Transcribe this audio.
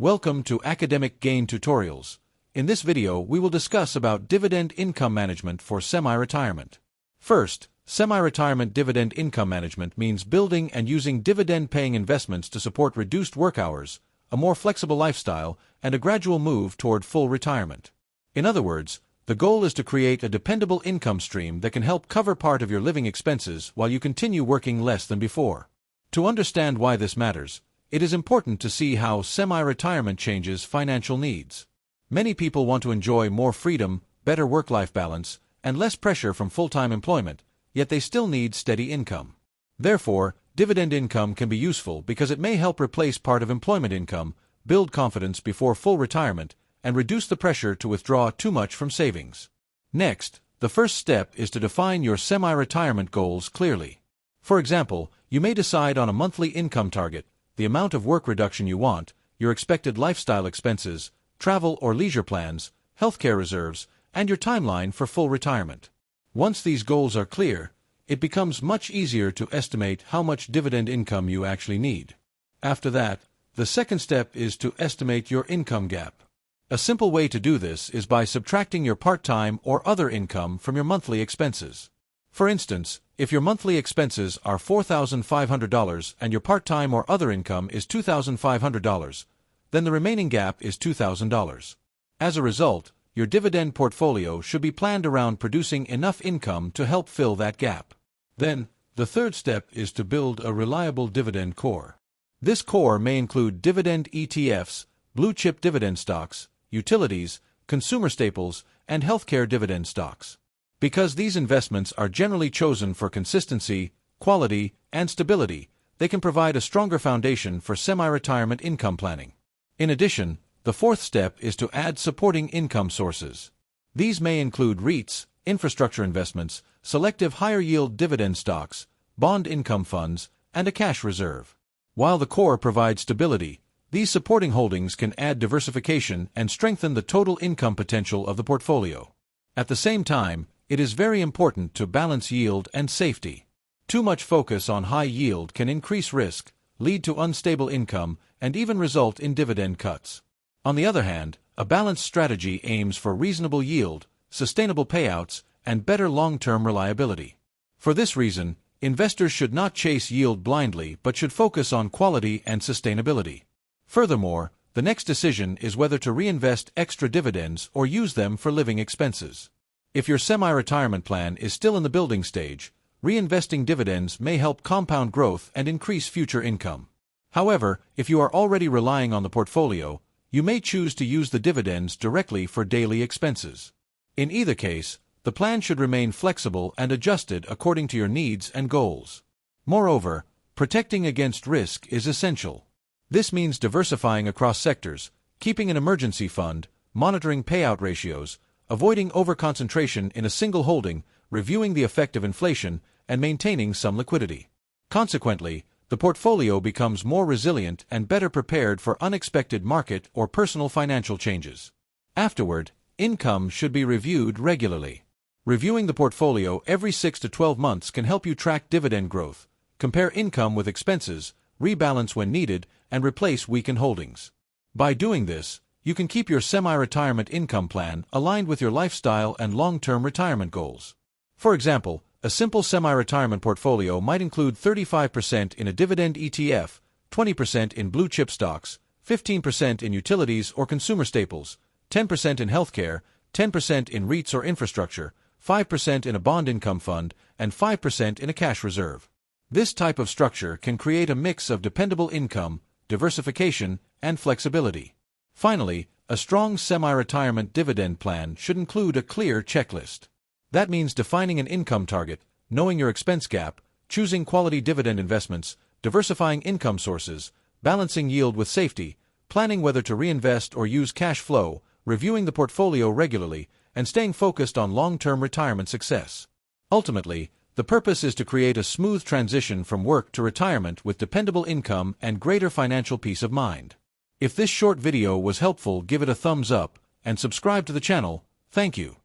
Welcome to Academic Gain Tutorials. In this video, we will discuss about dividend income management for semi-retirement. First, semi-retirement dividend income management means building and using dividend-paying investments to support reduced work hours, a more flexible lifestyle, and a gradual move toward full retirement. In other words, the goal is to create a dependable income stream that can help cover part of your living expenses while you continue working less than before. To understand why this matters, it is important to see how semi-retirement changes financial needs. Many people want to enjoy more freedom, better work-life balance, and less pressure from full-time employment, yet they still need steady income. Therefore, dividend income can be useful because it may help replace part of employment income, build confidence before full retirement, and reduce the pressure to withdraw too much from savings. Next, the first step is to define your semi-retirement goals clearly. For example, you may decide on a monthly income target, the amount of work reduction you want, your expected lifestyle expenses, travel or leisure plans, healthcare reserves, and your timeline for full retirement. Once these goals are clear, it becomes much easier to estimate how much dividend income you actually need. After that, the second step is to estimate your income gap. A simple way to do this is by subtracting your part-time or other income from your monthly expenses. For instance, if your monthly expenses are $4,500 and your part-time or other income is $2,500, then the remaining gap is $2,000. As a result, your dividend portfolio should be planned around producing enough income to help fill that gap. Then, the third step is to build a reliable dividend core. This core may include dividend ETFs, blue-chip dividend stocks, utilities, consumer staples, and healthcare dividend stocks. Because these investments are generally chosen for consistency, quality, and stability, they can provide a stronger foundation for semi-retirement income planning. In addition, the fourth step is to add supporting income sources. These may include REITs, infrastructure investments, selective higher-yield dividend stocks, bond income funds, and a cash reserve. While the core provides stability, these supporting holdings can add diversification and strengthen the total income potential of the portfolio. At the same time, it is very important to balance yield and safety. Too much focus on high yield can increase risk, lead to unstable income, and even result in dividend cuts. On the other hand, a balanced strategy aims for reasonable yield, sustainable payouts, and better long-term reliability. For this reason, investors should not chase yield blindly but should focus on quality and sustainability. Furthermore, the next decision is whether to reinvest extra dividends or use them for living expenses. If your semi-retirement plan is still in the building stage, reinvesting dividends may help compound growth and increase future income. However, if you are already relying on the portfolio, you may choose to use the dividends directly for daily expenses. In either case, the plan should remain flexible and adjusted according to your needs and goals. Moreover, protecting against risk is essential. This means diversifying across sectors, keeping an emergency fund, monitoring payout ratios, avoiding overconcentration in a single holding, reviewing the effect of inflation, and maintaining some liquidity. Consequently, the portfolio becomes more resilient and better prepared for unexpected market or personal financial changes. Afterward, income should be reviewed regularly. Reviewing the portfolio every 6 to 12 months can help you track dividend growth, compare income with expenses, rebalance when needed, and replace weakened holdings. By doing this, you can keep your semi-retirement income plan aligned with your lifestyle and long-term retirement goals. For example, a simple semi-retirement portfolio might include 35% in a dividend ETF, 20% in blue-chip stocks, 15% in utilities or consumer staples, 10% in healthcare, 10% in REITs or infrastructure, 5% in a bond income fund, and 5% in a cash reserve. This type of structure can create a mix of dependable income, diversification, and flexibility. Finally, a strong semi-retirement dividend plan should include a clear checklist. That means defining an income target, knowing your expense gap, choosing quality dividend investments, diversifying income sources, balancing yield with safety, planning whether to reinvest or use cash flow, reviewing the portfolio regularly, and staying focused on long-term retirement success. Ultimately, the purpose is to create a smooth transition from work to retirement with dependable income and greater financial peace of mind. If this short video was helpful, give it a thumbs up and subscribe to the channel. Thank you.